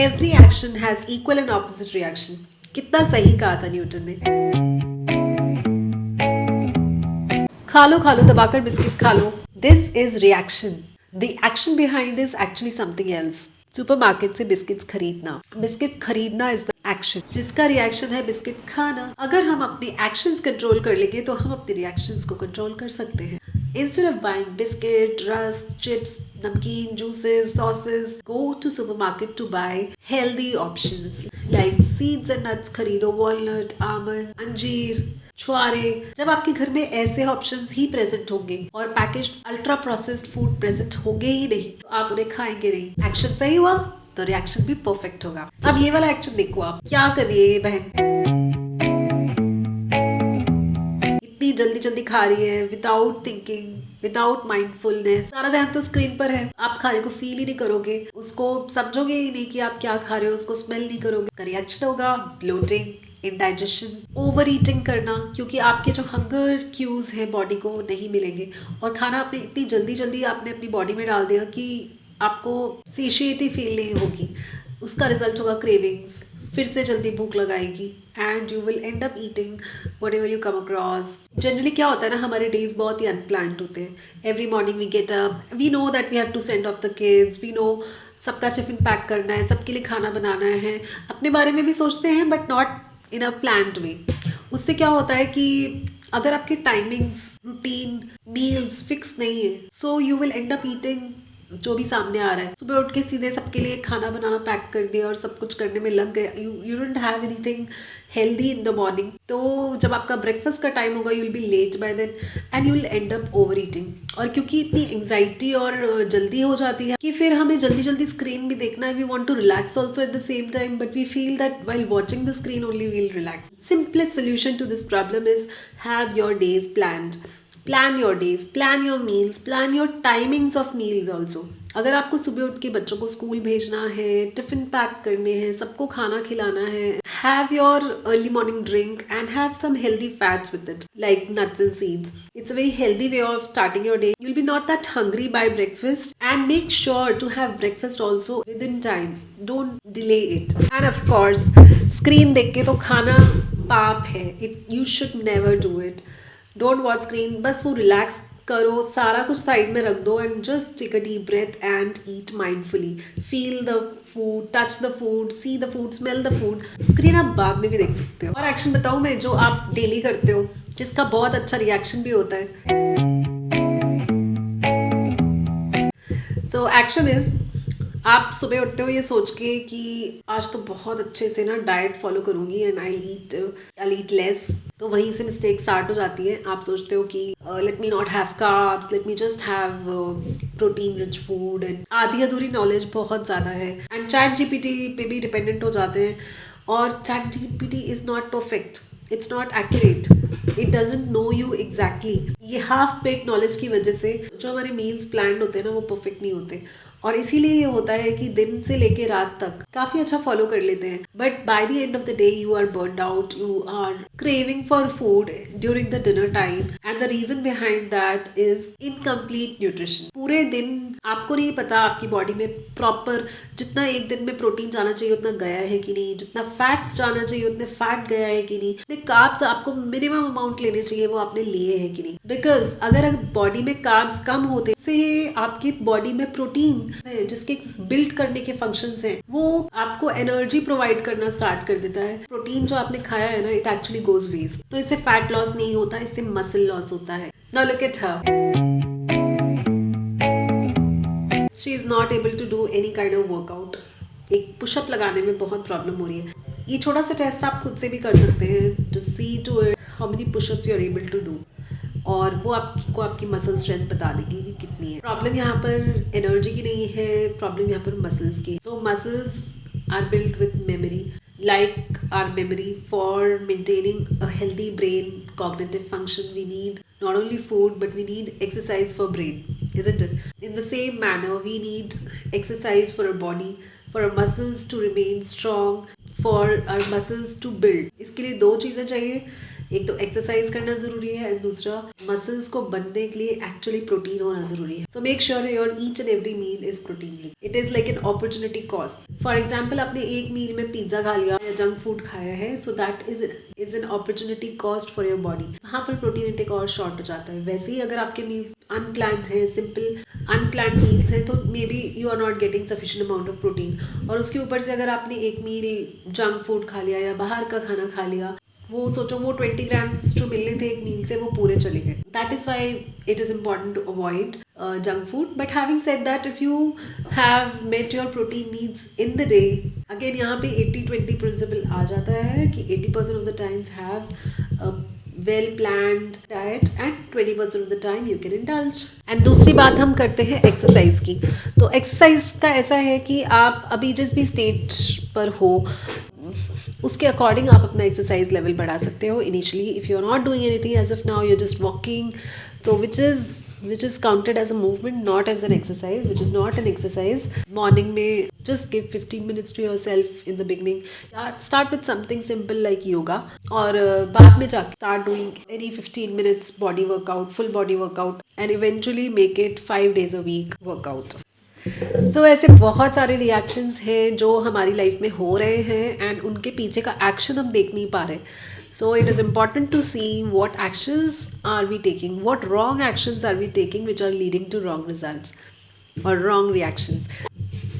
Every action has equal and opposite reaction. कितना सही कहा था न्यूटन ने। खा लो दबाकर बिस्किट खा लो। This is reaction. The action behind is actually something else. Supermarket से बिस्किट्स खरीदना, बिस्किट खरीदना इज द एक्शन, जिसका रिएक्शन है बिस्किट खाना। अगर हम अपने एक्शंस कंट्रोल कर लेंगे तो हम अपने रिएक्शंस को कंट्रोल कर सकते हैं। Instead of buying biscuit, rusk, chips, namkeen, juices, sauces, go to supermarket to buy healthy options like seeds and nuts खरीदो, walnut, almond, अंजीर, छुआरे। जब आपके घर में ऐसे ऑप्शंस ही प्रेजेंट होंगे और packaged ultra processed food present होंगे ही नहीं तो आप उन्हें खाएंगे नहीं। एक्शन सही हुआ तो रिएक्शन भी परफेक्ट होगा। अब ये वाला एक्शन देखो, आप क्या कर रही है ये बहन, जल्दी जल्दी खा रही है विदाउट थिंकिंग, विदाउट माइंडफुलनेस। सारा ध्यान तो स्क्रीन पर है, आप खाने को फील ही नहीं करोगे, उसको समझोगे ही नहीं कि आप क्या खा रहे हो, उसको स्मेल नहीं करोगे। रिएक्शन होगा ब्लोटिंग, इंडाइजेशन, ओवर ईटिंग करना, क्योंकि आपके जो हंगर क्यूज है बॉडी को नहीं मिलेंगे और खाना आपने इतनी जल्दी जल्दी आपने अपनी बॉडी में डाल दिया कि आपको सेशिएटी फील नहीं होगी। उसका रिजल्ट होगा क्रेविंग्स, फिर से जल्दी भूख लगाएगी and you will end up eating what ever you come across. Generally क्या होता है ना, हमारे डेज बहुत ही अनप्लान्ड होते हैं। Every morning we get up, we know that we have to send off the kids, we know सबका tiffin pack करना है, सबके लिए खाना बनाना है, अपने बारे में भी सोचते हैं but not in a planned way. उससे क्या होता है कि अगर आपके टाइमिंग्स, रूटीन, मील्स फिक्स नहीं है so you will end up eating जो भी सामने आ रहा है। सुबह उठ के सीधे सबके लिए खाना बनाना पैक कर दिया और सब कुछ करने में लग गए। You don't have anything healthy in the morning. तो जब आपका ब्रेकफास्ट का टाइम होगा you will be late by then and you will end up overeating. और क्योंकि इतनी एंग्जाइटी और जल्दी हो जाती है कि फिर हमें जल्दी जल्दी स्क्रीन भी देखना है, we want to relax also at the same time but we feel that while watching the screen only we will relax. Simplest solution to this problem is have your days planned. Plan your days, plan your meals, plan your timings of meals also. अगर आपको सुबह उठ के बच्चों को school भेजना है, tiffin pack करने हैं, सबको खाना खिलाना है, have your early morning drink and have some healthy fats with it like nuts and seeds. It's a very healthy way of starting your day. You'll be not that hungry by breakfast and make sure to have breakfast also within time. Don't delay it. And of course, screen देख के तो खाना पाप है. You should never do it. Don't watch screen. बस वो relax करो, सारा कुछ साइड में रख दो and just take a deep breath and eat mindfully. Feel the food, touch the food, see the food, smell the food. Screen आप बाद में भी देख सकते हो। और एक्शन बताऊँ मैं जो आप डेली करते हो जिसका बहुत अच्छा रिएक्शन भी होता है। तो एक्शन इज, आप सुबह उठते हो ये सोच के कि आज तो बहुत अच्छे से ना डाइट फॉलो करूंगी एंड आई ईट लेस। तो वहीं से मिस्टेक स्टार्ट हो जाती है। आप सोचते हो कि let me not have carbs, let me just have protein rich food and आधी अधूरी नॉलेज बहुत ज़्यादा है एंड चैट जीपीटी पे भी डिपेंडेंट हो जाते हैं। और chat GPT is not perfect, it's not accurate, it doesn't know you exactly. ये हाफ बेक नॉलेज की वजह से जो हमारे मील्स प्लान होते हैं ना वो परफेक्ट नहीं होते और इसीलिए ये होता है कि दिन से लेके रात तक काफी अच्छा फॉलो कर लेते हैं but by the end of the day you are burned out, you are craving for food during the dinner time and the reason behind that is incomplete nutrition. पूरे दिन आपको नहीं पता आपकी बॉडी में प्रॉपर जितना एक दिन में प्रोटीन जाना चाहिए उतना गया है कि नहीं, जितना फैट्स जाना चाहिए उतने फैट गया है कि नहीं, जितने कार्ब्स आपको मिनिमम अमाउंट लेने चाहिए वो आपने लिए हैं कि नहीं। बिकॉज अगर बॉडी में कार्ब्स कम होते से आपकी बॉडी में प्रोटीन जिसके बिल्ड करने के फंक्शंस हैं वो आपको एनर्जी प्रोवाइड करना स्टार्ट कर देता है। प्रोटीन जो आपने खाया है ना इट एक्चुअली गोज वेस्ट। तो इससे फैट लॉस नहीं होता, इससे मसल लॉस होता है। Now look at her, she is not able to do any kind of workout. एक पुशअप लगाने में बहुत प्रॉब्लम हो रही है। ये छोटा सा टेस्ट आप खुद से भी कर सकते हैं to see to it how many pushups you are able to do और वो आपको आपकी मसल स्ट्रेंथ बता देगी कि कितनी है। प्रॉब्लम यहाँ पर एनर्जी की नहीं है, प्रॉब्लम यहाँ पर मसल्स की। So muscles are built with memory, like our memory. For maintaining a healthy brain cognitive function we need not only food but we need exercise for brain, isn't it? In the same manner we need exercise for our body, for our muscles to remain strong, for our muscles to build. इसके लिए दो चीज़ें चाहिए, एक तो exercise करना जरूरी है एंड दूसरा मसल्स को बनने के लिए एक्चुअली प्रोटीन होना जरूरी है. So make sure your each and every meal is protein rich. It is like an opportunity cost. For example आपने एक मील में पिज्जा खा लिया या जंक फूड खाया है, so that is an opportunity cost for your body. वहाँ पर प्रोटीन इंटेक और शॉर्ट हो जाता है. वैसे ही अगर आपके मील्स अनप्लान्ड है, सिंपल अनप्लान्ड मील्स है, तो maybe you are not getting sufficient amount of protein. और उसके ऊपर से अगर आपने एक मील जंक फूड खा लिया या बाहर का खाना खा लिया, वो सोचो वो 20 ग्राम्स जो मिलने थे एक मील से वो पूरे चले गए. That is why it is important to avoid junk food. But having said that, if you have met your protein needs in the day, again यहाँ पे 80-20 प्रिंसिपल आ जाता है कि 80% of the times have well planned diet and 20% of the time you can indulge. And दूसरी बात हम करते हैं एक्सरसाइज की. तो एक्सरसाइज का ऐसा है कि आप अभी जिस भी स्टेज पर हो उसके अकॉर्डिंग आप अपना एक्सरसाइज लेवल बढ़ा सकते हो. Initially if you are not doing anything as of now, you are just walking, तो which is counted as a movement, not as an exercise, which is not an exercise. Morning में just give 15 minutes to yourself in the beginning. Start with something simple like yoga, और बाद में जाके start doing any 15 minutes body workout, full body workout, and eventually make it 5 days a week workout. So ऐसे बहुत सारे reactions हैं जो हमारी लाइफ में हो रहे हैं एंड उनके पीछे का एक्शन हम देख नहीं पा रहे. So it is important to see what actions are we taking, what wrong actions are we taking which are leading to wrong results or wrong reactions.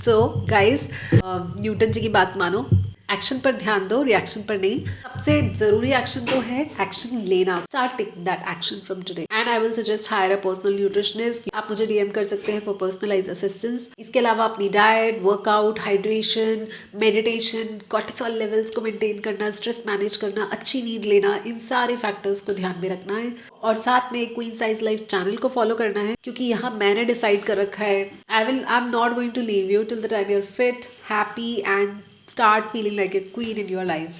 So guys, Newton ji की बात मानो, एक्शन पर ध्यान दो, रिएक्शन पर नहीं. सबसे जरूरी एक्शन तो है एक्शन लेना. Start taking that action from today. And I will suggest higher a personal nutritionist. आप मुझे डीएम कर सकते हैं फॉर पर्सनलाइज असिस्टेंस. इसके अलावा अपनी diet, workout, hydration, meditation, cortisol levels को मेंटेन करना, स्ट्रेस मैनेज करना, अच्छी नींद लेना, इन सारे फैक्टर्स को ध्यान में रखना है. और साथ में क्वीन साइज लाइफ चैनल को फॉलो करना है, क्योंकि यहाँ मैंने डिसाइड कर रखा है I am not going to leave you till the time you are fit, happy and start feeling like a queen in your life.